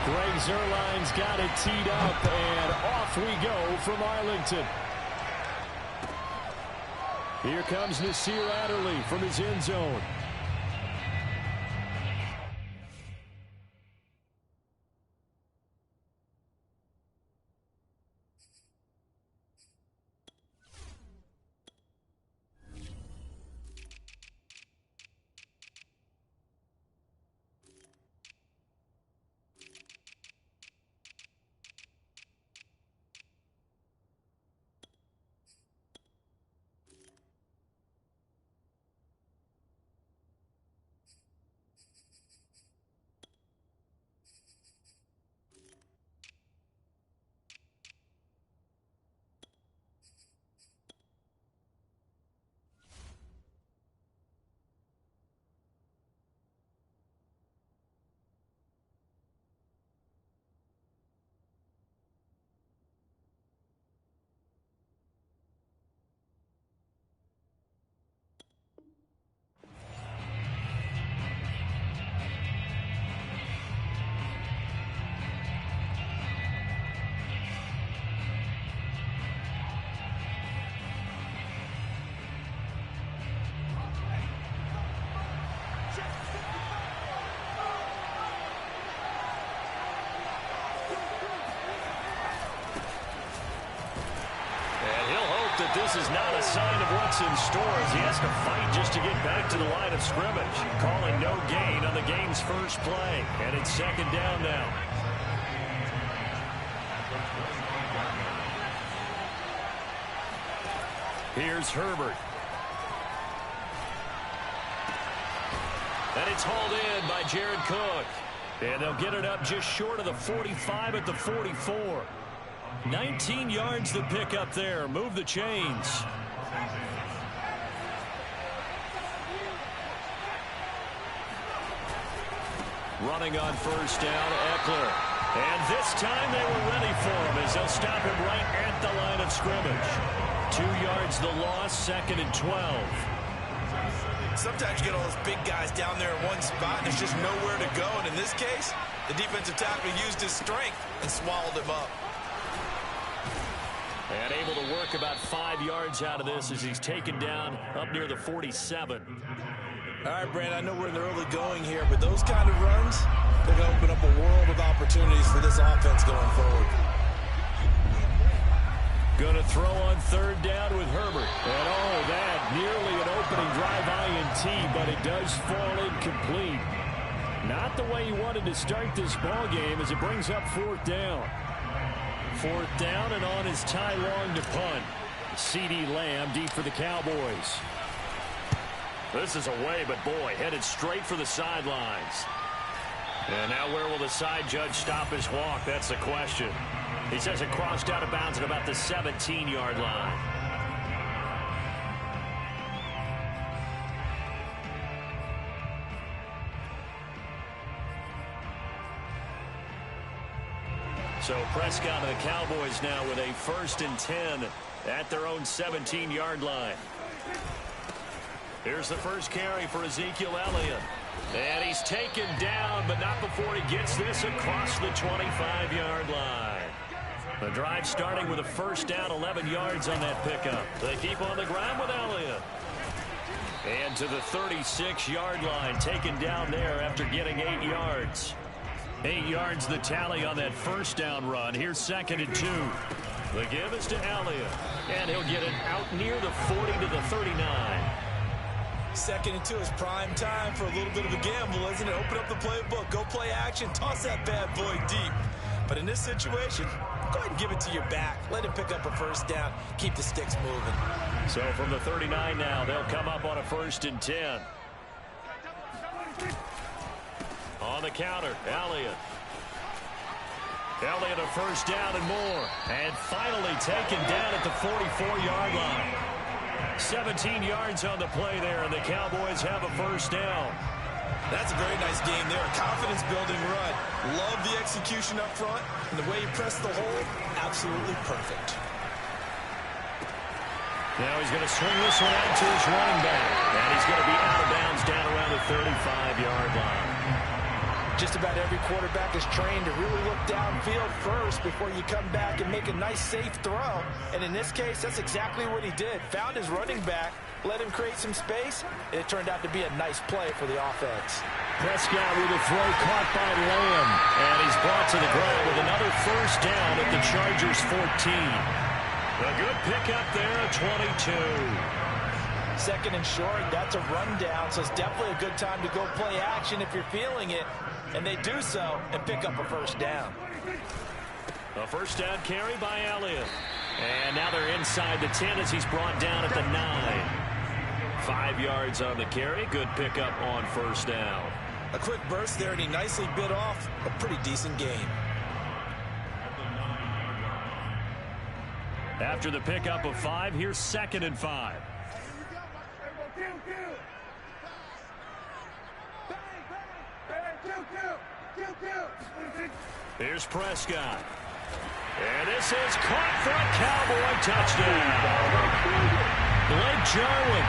Greg Zuerlein's got it teed up, and off we go from Arlington. Here comes Nasir Adderley from his end zone. That this is not a sign of what's in store as he has to fight just to get back to the line of scrimmage. Calling no gain on the game's first play. And it's second down now. Here's Herbert. And it's hauled in by Jared Cook. And they'll get it up just short of the 45 at the 44. 19 yards to pick up there. Move the chains. Running on first down, Eckler. And this time they were ready for him as they'll stop him right at the line of scrimmage. 2 yards the loss, second and 12. Sometimes you get all those big guys down there in one spot and there's just nowhere to go. And in this case, the defensive tackle used his strength and swallowed him up. And able to work about 5 yards out of this as he's taken down up near the 47. All right, Brandon, I know we're in the early going here, but those kind of runs, they're going to open up a world of opportunities for this offense going forward. Going to throw on third down with Herbert. And oh, that nearly an opening drive INT, but it does fall incomplete. Not the way he wanted to start this ball game as it brings up fourth down. Fourth down and on is Ty Long to punt. CeeDee Lamb deep for the Cowboys. This is away, but boy, headed straight for the sidelines. And now where will the side judge stop his walk? That's the question. He says it crossed out of bounds at about the 17-yard line. So Prescott and the Cowboys now with a 1st and 10 at their own 17-yard line. Here's the first carry for Ezekiel Elliott. And he's taken down, but not before he gets this across the 25-yard line. The drive starting with a first down, 11 yards on that pickup. They keep on the ground with Elliott. And to the 36-yard line, taken down there after getting 8 yards. 8 yards the tally on that first down run. Here's 2nd and 2. The give is to Elliott. And he'll get it out near the 40 to the 39. 2nd and 2 is prime time for a little bit of a gamble, isn't it? Open up the playbook, go play action, toss that bad boy deep. But in this situation, go ahead and give it to your back. Let him pick up a first down. Keep the sticks moving. So from the 39 now, they'll come up on a 1st and 10. On the counter, Elliott. Elliott a first down and more. And finally taken down at the 44-yard line. 17 yards on the play there, and the Cowboys have a first down. That's a very nice game there. A confidence-building run. Love the execution up front, and the way he pressed the hole, absolutely perfect. Now he's going to swing this one out to his running back. And he's going to be out of bounds down around the 35-yard line. Just about every quarterback is trained to really look downfield first before you come back and make a nice, safe throw. And in this case, that's exactly what he did. Found his running back, let him create some space, and it turned out to be a nice play for the offense. Prescott with a throw caught by Lamb. And he's brought to the ground with another first down at the Chargers 14. A good pickup there at 22. Second and short, that's a rundown, so it's definitely a good time to go play action if you're feeling it. And they do so and pick up a first down. A first down carry by Elliott. And now they're inside the 10 as he's brought down at the 9. 5 yards on the carry. Good pickup on first down. A quick burst there, and he nicely bit off a pretty decent gain. After the pickup of 5, here's 2nd and 5. Here's Prescott. And this is caught for a Cowboy touchdown. Blake Jarwin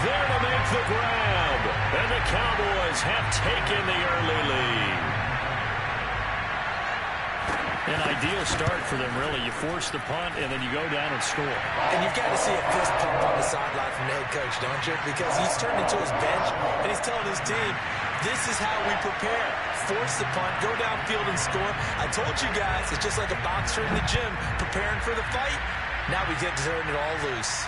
there to make the grab. And the Cowboys have taken the early lead. An ideal start for them, really. You force the punt, and then you go down and score. And you've got to see a fist pump on the sideline from the head coach, don't you? Because he's turned into his bench, and he's telling his team, this is how we prepare. Force the punt, go downfield and score. I told you guys, it's just like a boxer in the gym preparing for the fight. Now we get to turn it all loose.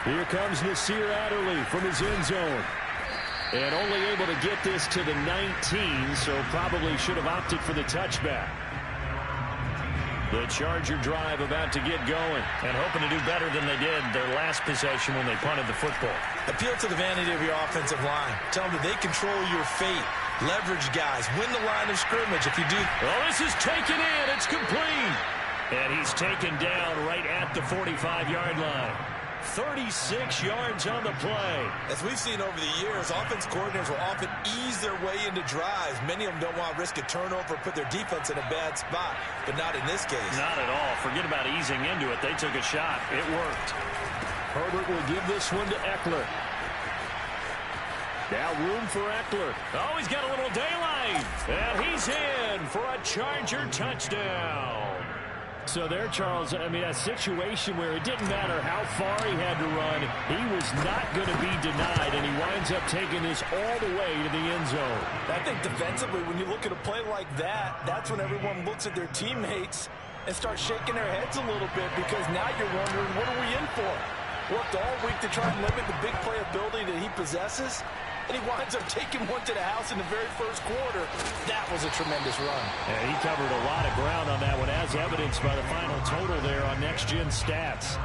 Here comes Nasir Adderley from his end zone. And only able to get this to the 19, so probably should have opted for the touchback. The Charger drive about to get going and hoping to do better than they did their last possession when they punted the football. Appeal to the vanity of your offensive line. Tell them that they control your fate. Leverage guys. Win the line of scrimmage if you do. Well, this is taken in. It's complete. And he's taken down right at the 45-yard line. 36 yards on the play. As we've seen over the years, offense coordinators will often ease their way into drives. Many of them don't want to risk a turnover or put their defense in a bad spot, but not in this case. Not at all. Forget about easing into it. They took a shot. It worked. Herbert will give this one to Eckler. Now room for Eckler. Oh, he's got a little daylight. And he's in for a Charger touchdown. So there, Charles, I mean, a situation where it didn't matter how far he had to run, he was not going to be denied, and he winds up taking this all the way to the end zone. I think defensively, when you look at a play like that, that's when everyone looks at their teammates and starts shaking their heads a little bit, because now you're wondering, what are we in for? Worked all week to try and limit the big play ability that he possesses, and he winds up taking one to the house in the very first quarter. That was a tremendous run. And he covered a lot of ground on that one, as evidenced by the final total there on Next Gen Stats.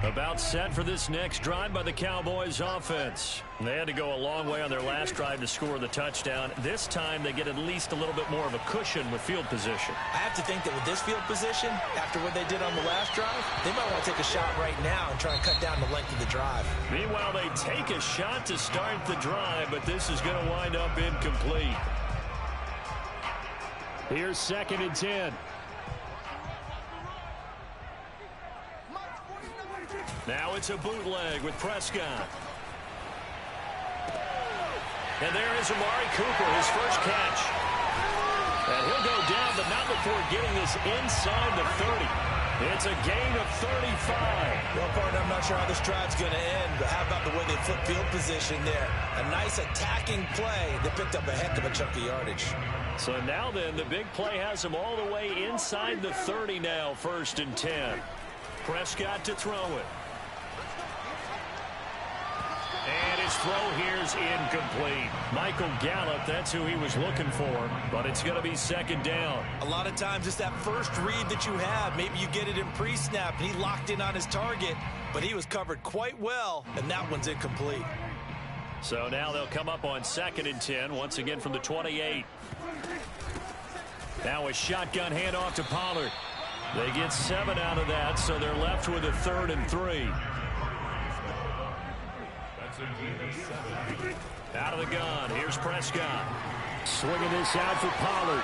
About set for this next drive by the Cowboys offense. They had to go a long way on their last drive to score the touchdown. This time they get at least a little bit more of a cushion with field position. I have to think that with this field position, after what they did on the last drive, they might want to take a shot right now and try and cut down the length of the drive. Meanwhile, they take a shot to start the drive, but this is going to wind up incomplete. Here's 2nd and 10. Now it's a bootleg with Prescott. And there is Amari Cooper, his first catch. And he'll go down, but not before getting this inside the 30. It's a gain of 35. Well, partner, I'm not sure how this drive's going to end, but how about the way they flip field position there? A nice attacking play. They picked up a heck of a chunk of yardage. So now then, the big play has him all the way inside the 30 now, 1st and 10. Prescott to throw it. And his throw here's incomplete. Michael Gallup, that's who he was looking for, but it's going to be 2nd down. A lot of times it's that first read that you have. Maybe you get it in pre-snap, and he locked in on his target, but he was covered quite well, and that one's incomplete. So now they'll come up on 2nd and 10, once again from the 28. Now a shotgun handoff to Pollard. They get 7 out of that, so they're left with a 3rd and 3. Out of the gun, here's Prescott. Swinging this out for Pollard.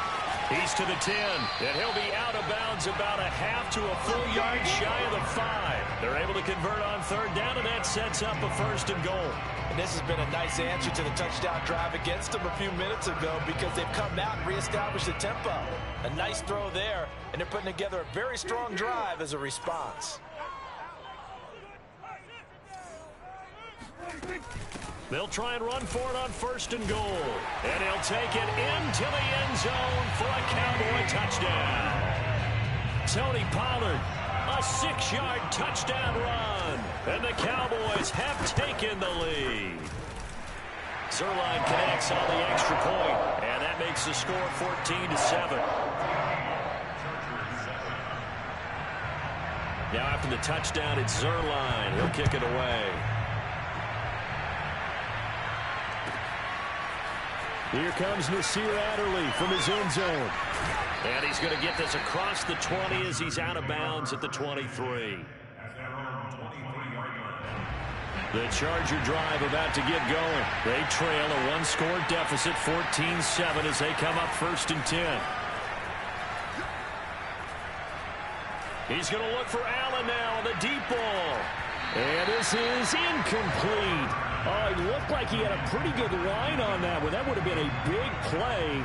He's to the 10, and he'll be out of bounds about a half to a full yard shy of the 5. They're able to to convert on third down, and that sets up a 1st and goal. And this has been a nice answer to the touchdown drive against them a few minutes ago because they've come out and reestablished the tempo. A nice throw there, and they're putting together a very strong drive as a response. They'll try and run for it on 1st and goal. And he'll take it into the end zone for a Cowboy touchdown. Tony Pollard, a 6-yard touchdown run. And the Cowboys have taken the lead. Zuerlein connects on the extra point, and that makes the score 14-7. Now after the touchdown, it's Zuerlein. He'll kick it away. Here comes Nasir Adderley from his own zone. And he's going to get this across the 20 as he's out of bounds at the 23. The Charger drive about to get going. They trail a 1-score deficit, 14-7, as they come up 1st and 10. He's going to look for Allen now on the deep ball. And this is incomplete. Oh, he looked like he had a pretty good line on that one. That would have been a big play,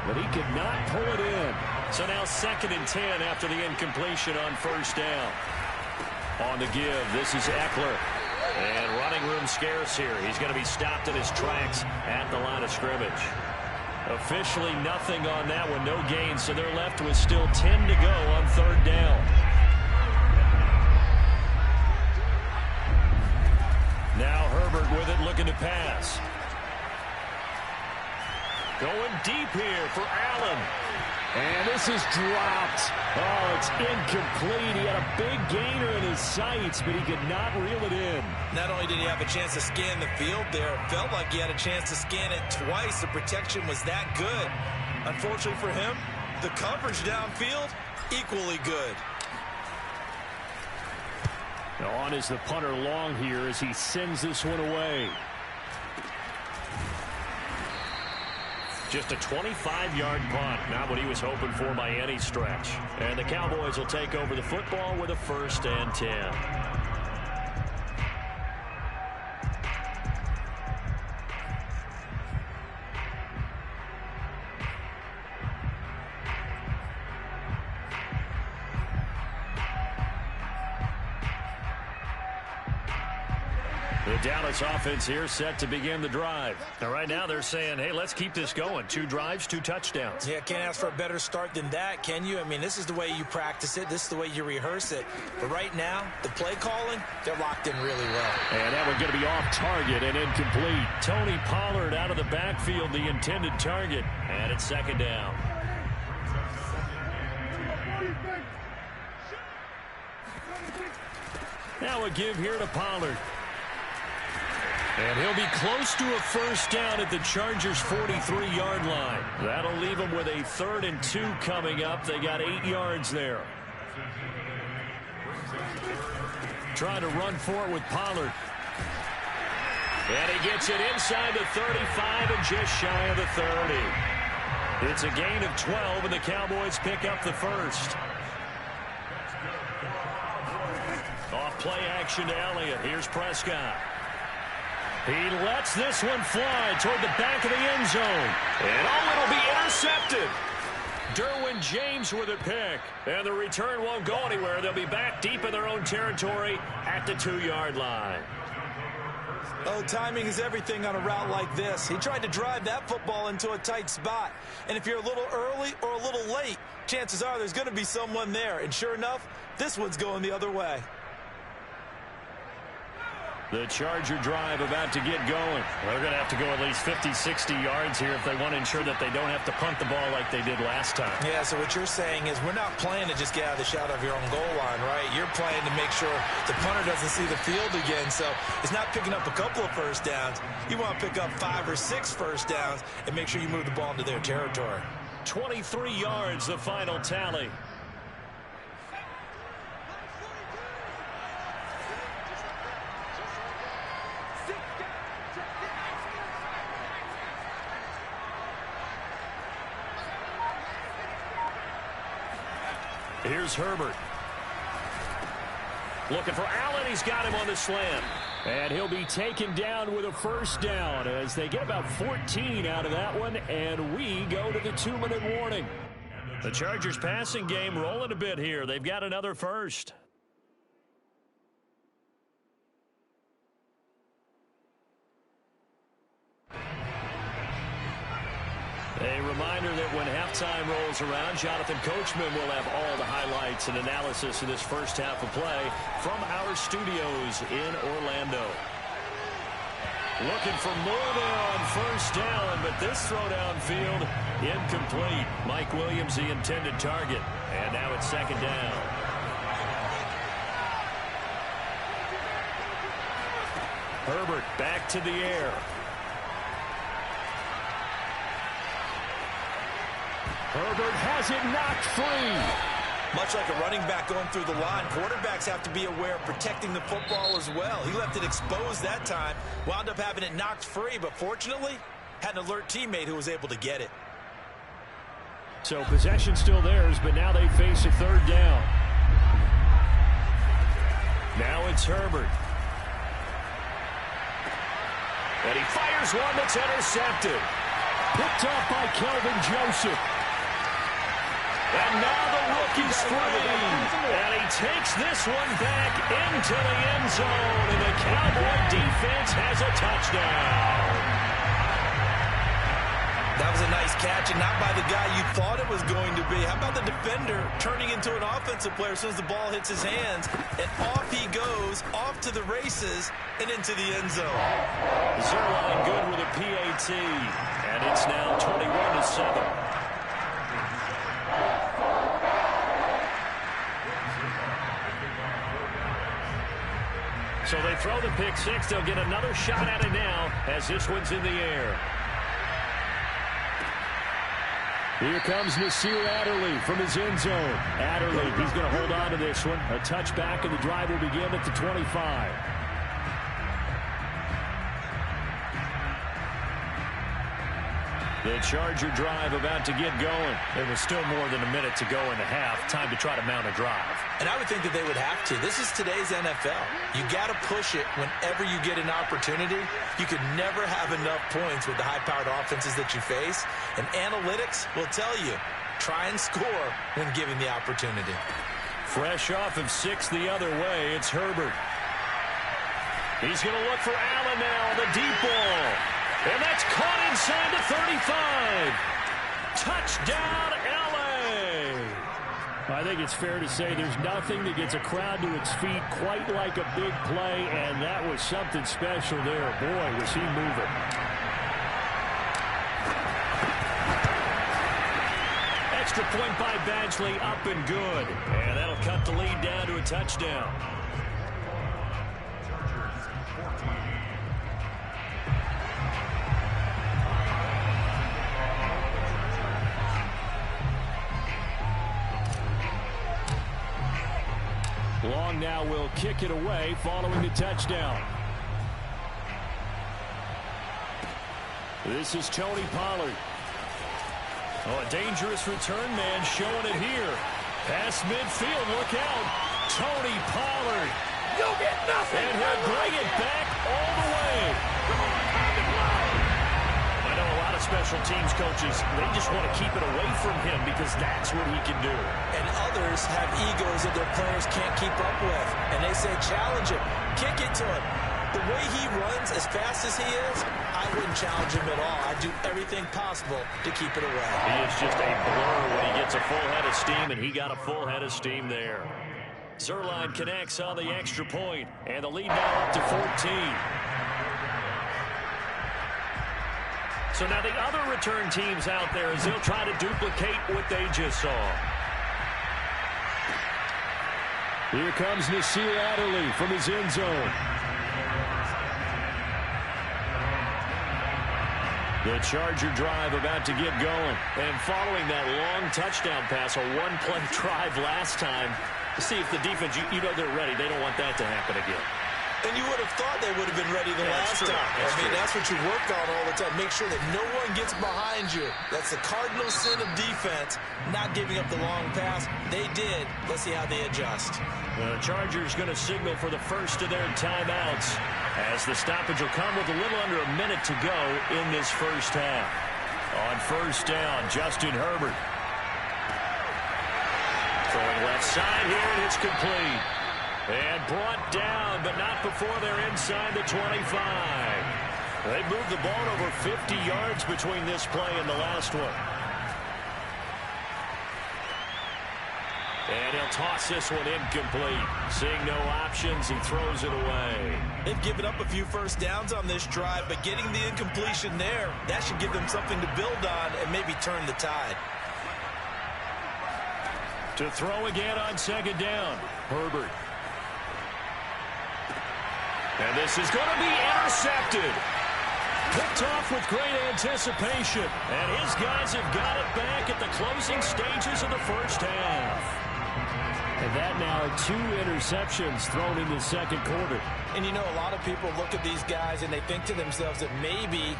but he could not pull it in. So now 2nd and 10 after the incompletion on 1st down. On the give, this is Eckler. And running room scarce here. He's going to be stopped in his tracks at the line of scrimmage. Officially nothing on that one, no gain, so they're left with still 10 to go on 3rd down. Now Herbert with it, looking to pass. Going deep here for Allen. And this is dropped. Oh, it's incomplete. He had a big gainer in his sights, but he could not reel it in. Not only did he have a chance to scan the field there, it felt like he had a chance to scan it twice. The protection was that good. Unfortunately for him, the coverage downfield, equally good. On is the punter long here as he sends this one away. Just a 25-yard punt, not what he was hoping for by any stretch. And the Cowboys will take over the football with a 1st and 10. The Dallas offense here set to begin the drive. Now, right now they're saying, hey, let's keep this going. 2 drives, 2 touchdowns. Yeah, can't ask for a better start than that, can you? I mean, this is the way you practice it. This is the way you rehearse it. But right now, the play calling, they're locked in really well. And that one's going to be off target and incomplete. Tony Pollard out of the backfield, the intended target. And it's 2nd down. Now a give here to Pollard. And he'll be close to a 1st down at the Chargers' 43-yard line. That'll leave them with a 3rd and 2 coming up. They got 8 yards there. Trying to run for it with Pollard. And he gets it inside the 35 and just shy of the 30. It's a gain of 12, and the Cowboys pick up the 1st. Off play action to Elliott. Here's Prescott. He lets this one fly toward the back of the end zone. And it'll be intercepted. Derwin James with a pick. And the return won't go anywhere. They'll be back deep in their own territory at the 2-yard line. Oh, timing is everything on a route like this. He tried to drive that football into a tight spot. And if you're a little early or a little late, chances are there's going to be someone there. And sure enough, this one's going the other way. The Charger drive about to get going. They're going to have to go at least 50, 60 yards here if they want to ensure that they don't have to punt the ball like they did last time. Yeah, so what you're saying is we're not playing to just get out of the shadow of your own goal line, right? You're playing to make sure the punter doesn't see the field again. So it's not picking up a couple of 1st downs. You want to pick up 5 or 6 1st downs and make sure you move the ball into their territory. 23 yards, the final tally. Here's Herbert. Looking for Allen. He's got him on the slam. And he'll be taken down with a first down as they get about 14 out of that one, and we go to the 2-minute warning. The Chargers passing game rolling a bit here. They've got another first. A reminder that when halftime rolls around, Jonathan Coachman will have all the highlights and analysis of this first half of play from our studios in Orlando. Looking for more there on first down, but this throw downfield incomplete. Mike Williams, the intended target. And now it's second down. Herbert back to the air. Herbert has it knocked free. Much like a running back going through the line, quarterbacks have to be aware of protecting the football as well. He left it exposed that time, wound up having it knocked free, but fortunately, had an alert teammate who was able to get it. So possession still theirs, but now they face a third down. Now it's Herbert. And he fires one that's intercepted. Picked off by Kelvin Joseph. And now the rookie's free. And he takes this one back into the end zone. And the Cowboy defense has a touchdown. That was a nice catch, and not by the guy you thought it was going to be. How about the defender turning into an offensive player as soon as the ball hits his hands? And off he goes, off to the races, and into the end zone. Zuerlein good with a PAT. And it's now 21-7. So they throw the pick six. They'll get another shot at it now as this one's in the air. Here comes Nasir Adderley from his end zone. Adderley, he's going to hold on to this one. A touchback, and the drive will begin at the 25. The Charger drive about to get going. There was still more than a minute to go in the half. Time to try to mount a drive. And I would think that they would have to. This is today's NFL. You got to push it whenever you get an opportunity. You could never have enough points with the high-powered offenses that you face. And analytics will tell you, try and score when given the opportunity. Fresh off of 6 the other way, it's Herbert. He's going to look for Allen now on the deep ball. And that's caught inside the 35. Touchdown, L.A. I think it's fair to say there's nothing that gets a crowd to its feet quite like a big play, and that was something special there. Boy, was he moving. Extra point by Badgley, up and good. And that'll cut the lead down to a touchdown. Long now will kick it away following the touchdown. This is Tony Pollard. Oh, a dangerous return man showing it here. Past midfield, look out. Tony Pollard. You'll get nothing. And he'll bring it back all the way. I know a lot of special teams coaches, they just want to keep it away from him because that's what he can do. And others have egos that their players can't keep up with. And they say, challenge him. Kick it to him. The way he runs, as fast as he is, I wouldn't challenge him at all. I'd do everything possible to keep it away. He is just a blur when he gets a full head of steam, and he got a full head of steam there. Zuerlein connects on the extra point, and the lead now up to 14. So now the other return teams out there as they'll try to duplicate what they just saw. Here comes Nasir Adderley from his end zone. The Charger drive about to get going. And following that long touchdown pass, a one-play drive last time, to see if the defense, you know they're ready. They don't want that to happen again. And you would have thought they would have been ready the last time. That's what you work on all the time. Make sure that no one gets behind you. That's the cardinal sin of defense, not giving up the long pass. They did. Let's see how they adjust. The Chargers going to signal for the first of their timeouts, as the stoppage will come with a little under a minute to go in this first half. On first down, Justin Herbert. Throwing left side here, and it's complete. And brought down, but not before they're inside the 25. They moved the ball over 50 yards between this play and the last one. And he'll toss this one incomplete. Seeing no options, he throws it away. They've given up a few first downs on this drive, but getting the incompletion there, that should give them something to build on and maybe turn the tide. To throw again on second down, Herbert. And this is going to be intercepted. Picked off with great anticipation. And his guys have got it back at the closing stages of the first half. And that now 2 interceptions thrown in the second quarter. And you know, a lot of people look at these guys and they think to themselves that maybe,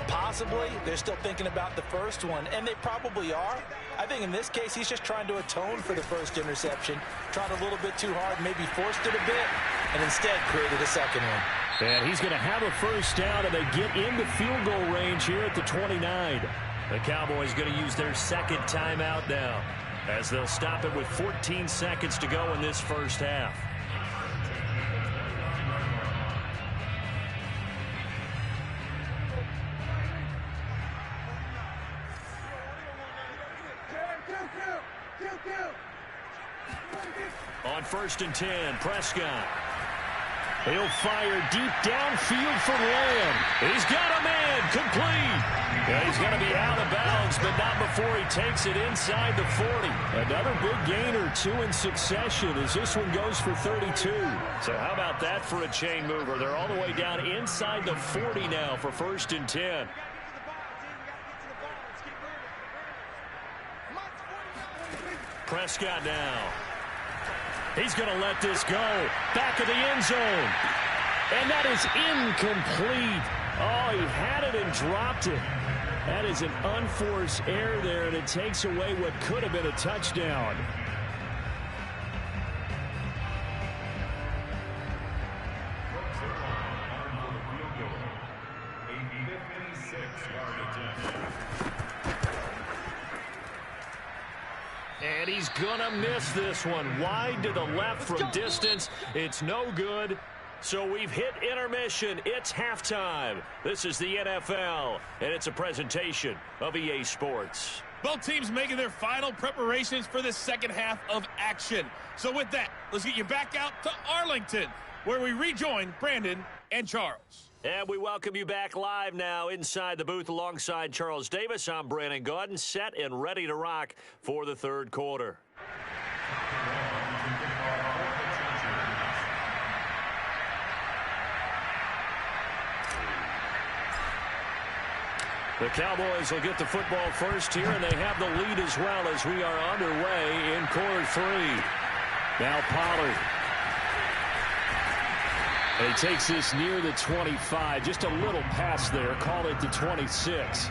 possibly, they're still thinking about the first one. And they probably are. I think in this case, he's just trying to atone for the first interception. Tried a little bit too hard, maybe forced it a bit, and instead created a second one. And he's going to have a first down, and they get into field goal range here at the 29. The Cowboys going to use their second timeout now, as they'll stop it with 14 seconds to go in this first half. On first and 10, Prescott. He'll fire deep downfield for Lamb. He's got a man, complete. Yeah, he's going to be out of bounds, but not before he takes it inside the 40. Another big gain or 2 in succession as this one goes for 32. So how about that for a chain mover? They're all the way down inside the 40 now for first and 10. Prescott now. He's going to let this go. Back of the end zone. And that is incomplete. Oh, he had it and dropped it. That is an unforced error there, and it takes away what could have been a touchdown. And he's going to miss this one. Wide to the left from distance. It's no good. So we've hit intermission. It's halftime. This is the NFL, and it's a presentation of EA Sports. Both teams making their final preparations for the second half of action. So with that, let's get you back out to Arlington, where we rejoin Brandon and Charles. And we welcome you back live now inside the booth alongside Charles Davis. I'm Brandon Gaudin, set and ready to rock for the third quarter. The Cowboys will get the football first here, and they have the lead as well as we are underway in quarter 3. Now Pollard. And he takes this near the 25. Just a little pass there. Call it the 26.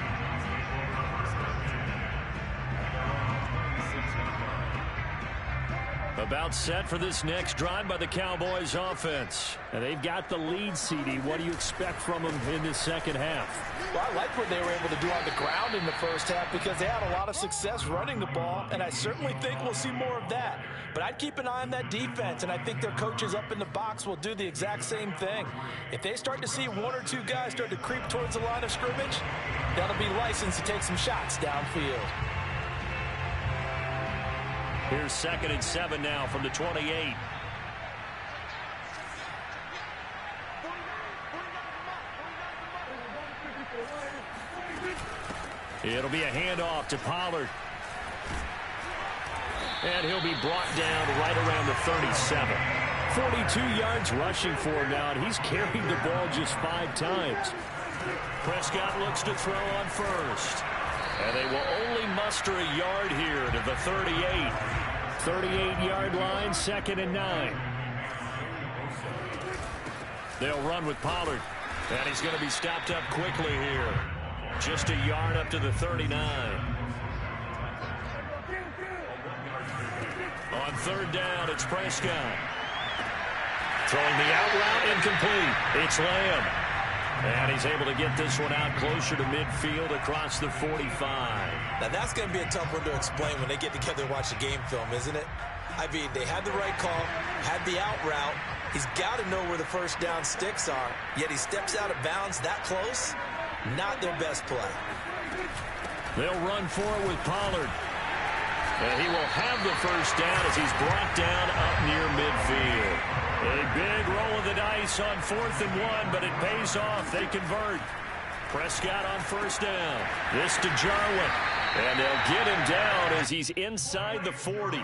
About set for this next drive by the Cowboys offense. And they've got the lead, CD. What do you expect from them in this second half? Well, I like what they were able to do on the ground in the first half because they had a lot of success running the ball, and I certainly think we'll see more of that. But I'd keep an eye on that defense, and I think their coaches up in the box will do the exact same thing. If they start to see 1 or 2 guys start to creep towards the line of scrimmage, that'll be licensed to take some shots downfield. Here's 2nd and 7 now from the 28. It'll be a handoff to Pollard. And he'll be brought down right around the 37. 42 yards rushing for him now, and he's carried the ball just 5 times. Prescott looks to throw on first. And they will only muster a yard here to the 38. 38-yard line, 2nd and 9. They'll run with Pollard. And he's going to be stopped up quickly here. Just a yard up to the 39. On third down, it's Prescott. Throwing the out route, incomplete. It's Lamb. And he's able to get this one out closer to midfield across the 45. Now that's going to be a tough one to explain when they get together and watch the game film, isn't it? I mean, they had the right call, had the out route. He's got to know where the first down sticks are, yet he steps out of bounds that close. Not their best play. They'll run for it with Pollard. And he will have the first down as he's brought down up near midfield. A big roll of the dice on 4th and 1, but it pays off. They convert. Prescott on first down. This to Jarwin. And they'll get him down as he's inside the 40.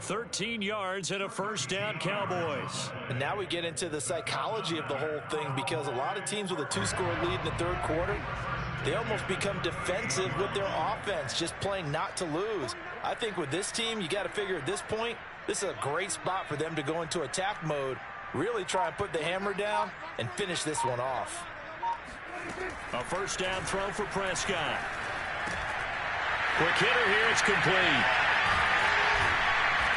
13 yards and a first down, Cowboys. And now we get into the psychology of the whole thing, because a lot of teams with a 2-score lead in the third quarter, they almost become defensive with their offense, just playing not to lose. I think with this team, you got to figure at this point, this is a great spot for them to go into attack mode, really try and put the hammer down and finish this one off. A first down throw for Prescott. Quick hitter here, it's complete.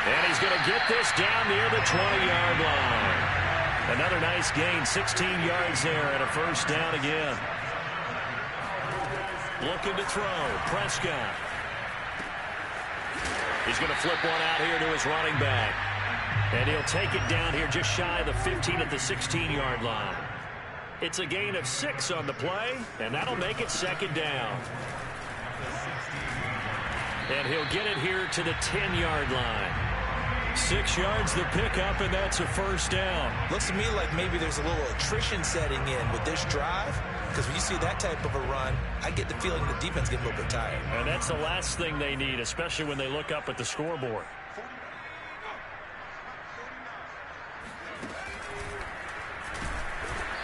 And he's going to get this down near the 20-yard line. Another nice gain, 16 yards there, and a first down again. Looking to throw, Prescott. He's going to flip one out here to his running back. And he'll take it down here just shy of the 15 at the 16-yard line. It's a gain of 6 on the play, and that'll make it second down. And he'll get it here to the 10-yard line. 6 yards the pickup, and that's a first down. Looks to me like maybe there's a little attrition setting in with this drive, because when you see that type of a run, I get the feeling the defense gets a little bit tired. And that's the last thing they need, especially when they look up at the scoreboard.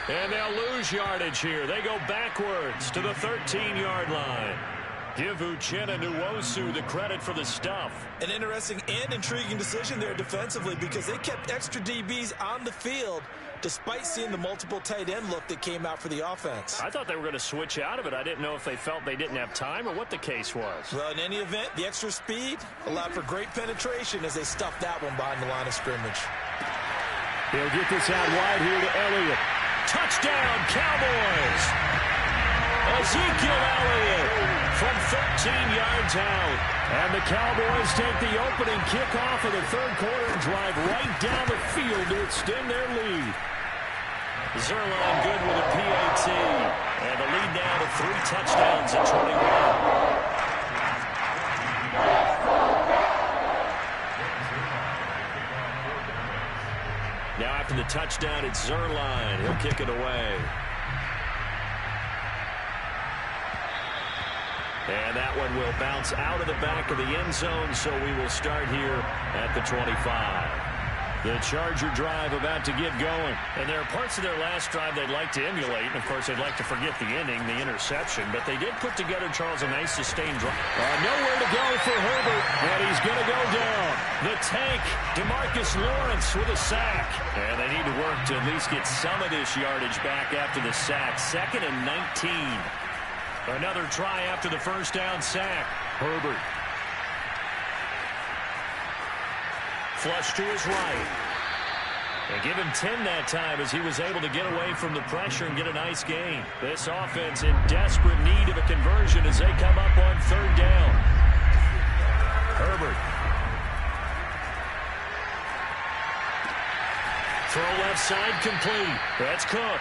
And they'll lose yardage here. They go backwards to the 13-yard line. Give Uchenna Nwosu the credit for the stuff. An interesting and intriguing decision there defensively, because they kept extra DBs on the field despite seeing the multiple tight end look that came out for the offense. I thought they were going to switch out of it. I didn't know if they felt they didn't have time or what the case was. Well, in any event, the extra speed allowed for great penetration as they stuffed that one behind the line of scrimmage. He'll get this out wide here to Elliott. Touchdown, Cowboys! Ezekiel Elliott from 13 yards out. And the Cowboys take the opening kickoff of the third quarter and drive right down the field to extend their lead. Zerline good with a PAT. And the lead now to 3 touchdowns at 21. Now after the touchdown, it's Zerline. He'll kick it away. And that one will bounce out of the back of the end zone, so we will start here at the 25. The Charger drive about to get going. And there are parts of their last drive they'd like to emulate. And, of course, they'd like to forget the ending, the interception. But they did put together, Charles, a nice sustained drive. Nowhere to go for Herbert. And he's going to go down. The tank, DeMarcus Lawrence with a sack. And they need to work to at least get some of this yardage back after the sack. 2nd and 19. Another try after the first down sack. Herbert. Flush to his right. And give him 10 that time as he was able to get away from the pressure and get a nice gain. This offense in desperate need of a conversion as they come up on third down. Herbert. Throw left side complete. That's Cook.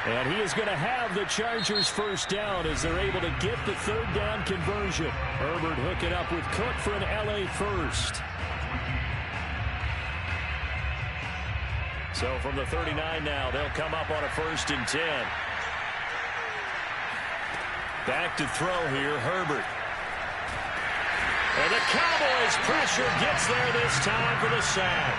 And he is going to have the Chargers first down as they're able to get the third down conversion. Herbert hooking up with Cook for an LA first. So from the 39 now, they'll come up on a 1st and 10. Back to throw here, Herbert. And the Cowboys pressure gets there this time for the sack.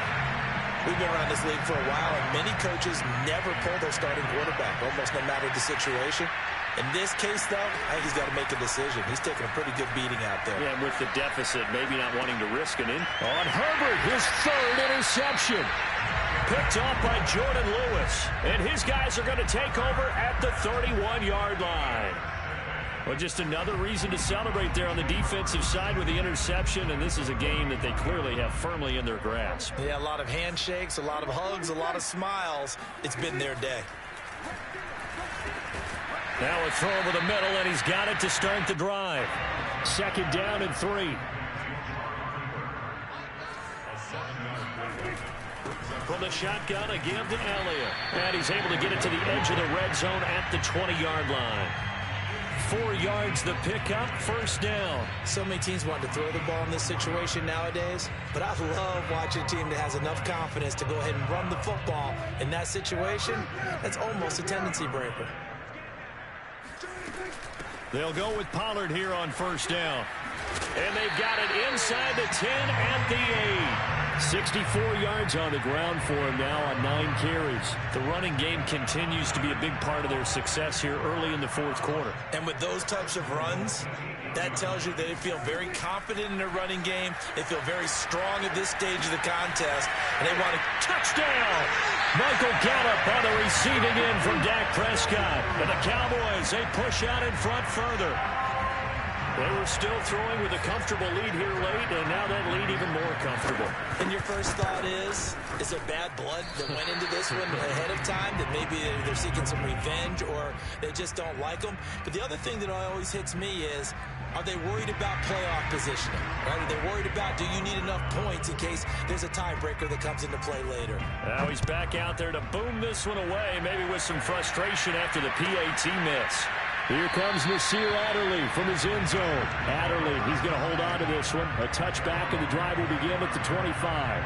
We've been around this league for a while, and many coaches never pull their starting quarterback, almost no matter the situation. In this case, though, I think he's got to make a decision. He's taking a pretty good beating out there. Yeah, with the deficit, maybe not wanting to risk it in. On Herbert, his 3rd interception. picked off by Jordan Lewis. And his guys are going to take over at the 31-yard line. Well, just another reason to celebrate there on the defensive side with the interception, and this is a game that they clearly have firmly in their grasp. Yeah, a lot of handshakes, a lot of hugs, a lot of smiles. It's been their day. Now a throw over the middle, and he's got it to start the drive. 2nd down and 3. From the shotgun, again to Elliott. And he's able to get it to the edge of the red zone at the 20-yard line. 4 yards the pickup, 1st down. So many teams want to throw the ball in this situation nowadays, but I love watching a team that has enough confidence to go ahead and run the football in that situation. That's almost a tendency breaker. They'll go with Pollard here on 1st down. And they've got it inside the 10 at the 8. 64 yards on the ground for him now on 9 carries. The running game continues to be a big part of their success here early in the 4th quarter. And with those types of runs, that tells you that they feel very confident in their running game. They feel very strong at this stage of the contest, and they want to touchdown. Michael Gallup on the receiving end from Dak Prescott. And the Cowboys, they push out in front further. They were still throwing with a comfortable lead here late, and now that lead even more comfortable. And your first thought is there bad blood that went into this one ahead of time, that maybe they're seeking some revenge or they just don't like them? But the other thing that always hits me is, are they worried about playoff positioning? Right? Are they worried about, do you need enough points in case there's a tiebreaker that comes into play later? Now he's back out there to boom this one away, maybe with some frustration after the PAT miss. Here comes Nasir Adderley from his end zone. Adderley, he's going to hold on to this one. A touchback, and the drive will begin at the 25.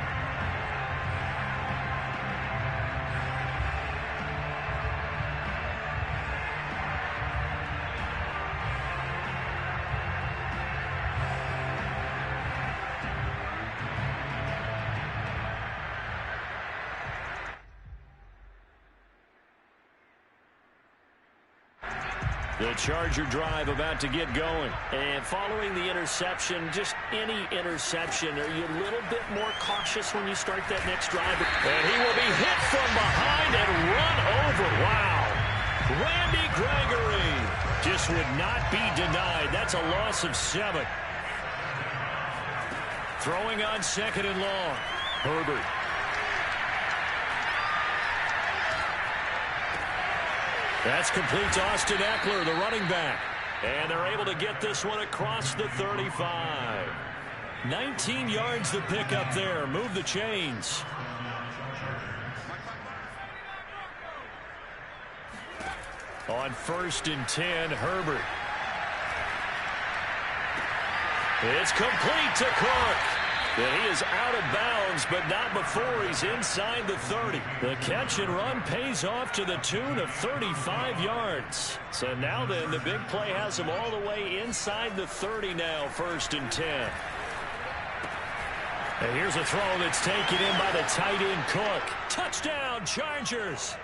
The Charger drive about to get going. And following the interception, just any interception, are you a little bit more cautious when you start that next drive? And he will be hit from behind and run over. Wow. Randy Gregory just would not be denied. That's a loss of 7. Throwing on 2nd and long. Herbert. That's complete to Austin Eckler, the running back. And they're able to get this one across the 35. 19 yards to pick up there. Move the chains. On 1st and 10, Herbert. It's complete to Cook. And he is out of bounds, but not before he's inside the 30. The catch and run pays off to the tune of 35 yards. So now then, the big play has him all the way inside the 30 now, 1st and 10. And here's a throw that's taken in by the tight end Cook. Touchdown, Chargers.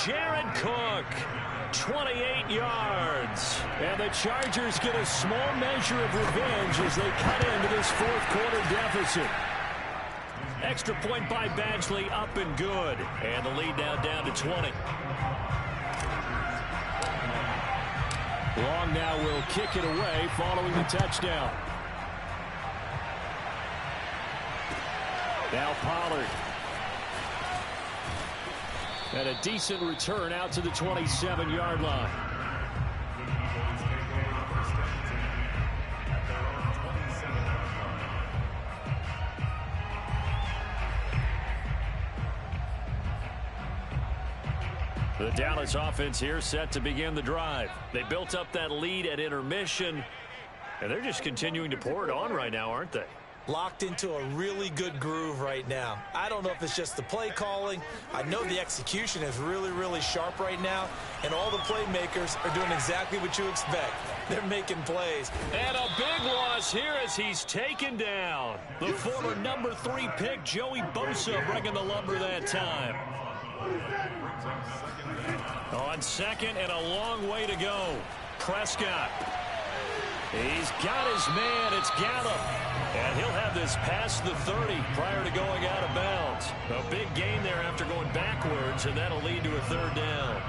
Jared Cook. 28 yards. And the Chargers get a small measure of revenge as they cut into this 4th quarter deficit. Extra point by Badgley, up and good. And the lead now down to 20. Long now will kick it away following the touchdown. Now Pollard. And a decent return out to the 27-yard line. The Dallas offense here set to begin the drive. They built up that lead at intermission, and they're just continuing to pour it on right now, aren't they? Locked into a really good groove right now. I don't know if it's just the play calling. I know the execution is really, really sharp right now, and all the playmakers are doing exactly what you expect. They're making plays. And a big loss here as he's taken down. The former number 3 pick, Joey Bosa, bringing the lumber that time. On 2nd and a long way to go. Prescott. He's got his man. It's Gallup. And he'll have this past the 30 prior to going out of bounds. A big gain there after going backwards, and that'll lead to a third down.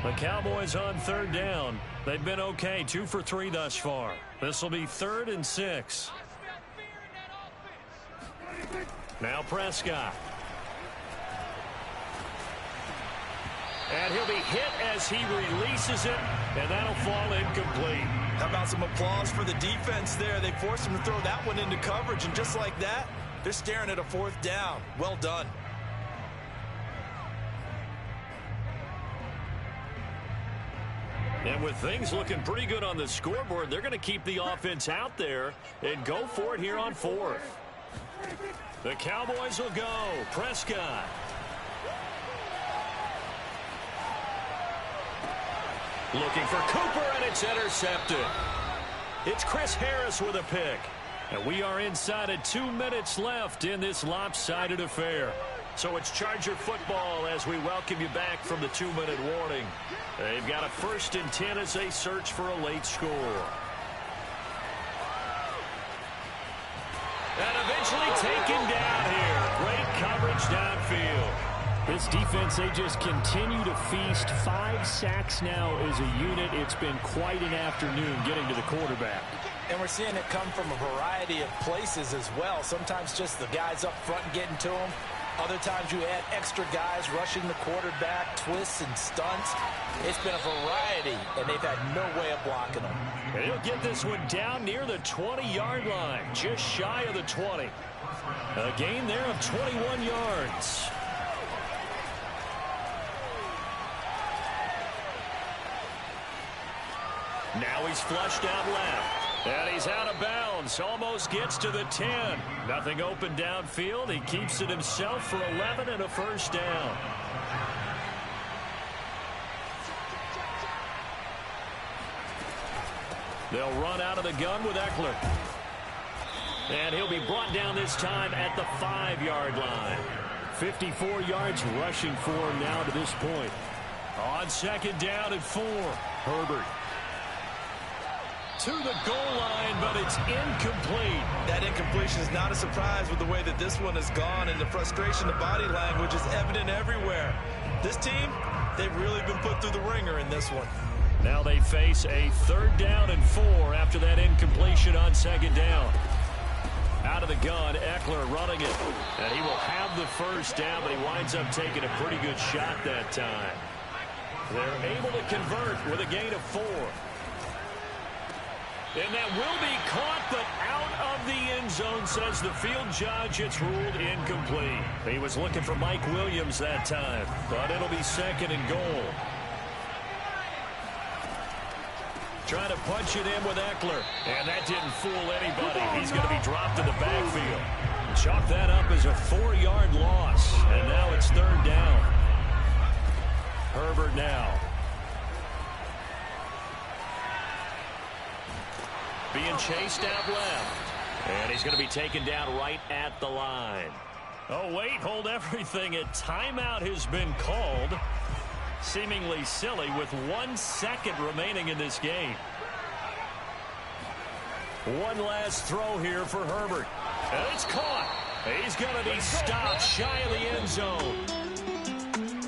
The Cowboys on third down. They've been okay, 2 for 3 thus far. This will be 3rd and 6. Now Prescott. And he'll be hit as he releases it, and that'll fall incomplete. How about some applause for the defense there? They forced him to throw that one into coverage, and just like that, they're staring at a 4th down. Well done. And with things looking pretty good on the scoreboard, they're going to keep the offense out there and go for it here on 4th. The Cowboys will go. Prescott. Looking for Cooper, and it's intercepted. It's Chris Harris with a pick. And we are inside of 2 minutes left in this lopsided affair. So it's Charger football as we welcome you back from the 2-minute warning. They've got a 1st and 10 as they search for a late score. And eventually taken down here. Great coverage downfield. This defense, they just continue to feast. 5 sacks now as a unit. It's been quite an afternoon getting to the quarterback. And we're seeing it come from a variety of places as well. Sometimes just the guys up front getting to them. Other times you add extra guys rushing the quarterback, twists and stunts. It's been a variety, and they've had no way of blocking them. And he'll get this one down near the 20-yard line, just shy of the 20. A gain there of 21 yards. Now he's flushed out left. And he's out of bounds. Almost gets to the 10. Nothing open downfield. He keeps it himself for 11 and a 1st down. They'll run out of the gun with Eckler. And he'll be brought down this time at the 5-yard line. 54 yards rushing for him now to this point. On 2nd down and 4. Herbert. To the goal line, but it's incomplete. That incompletion is not a surprise with the way that this one has gone, and the frustration, the body language is evident everywhere. This team, they've really been put through the ringer in this one. Now they face a 3rd down and 4 after that incompletion on 2nd down. Out of the gun, Eckler running it. And he will have the 1st down, but he winds up taking a pretty good shot that time. They're able to convert with a gain of 4. And that will be caught, but out of the end zone, says the field judge. It's ruled incomplete. He was looking for Mike Williams that time, but it'll be 2nd and goal. Trying to punch it in with Eckler, and that didn't fool anybody. He's going to be dropped in the backfield. Chalk that up as a 4-yard loss, and now it's 3rd down. Herbert now. Being chased out left. And he's going to be taken down right at the line. Oh, wait, hold everything. A timeout has been called. Seemingly silly with 1 second remaining in this game. One last throw here for Herbert. And it's caught. He's going to be stopped shy of the end zone.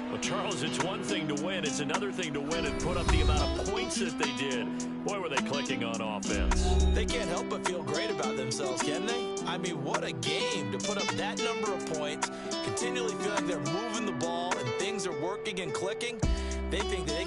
Well, Charles, it's one thing to win. It's another thing to win and put up the amount of points that they did. Boy, were they clicking on offense. They can't help but feel great about themselves, can they? I mean, what a game to put up that number of points, continually feel like they're moving the ball and things are working and clicking. They think that they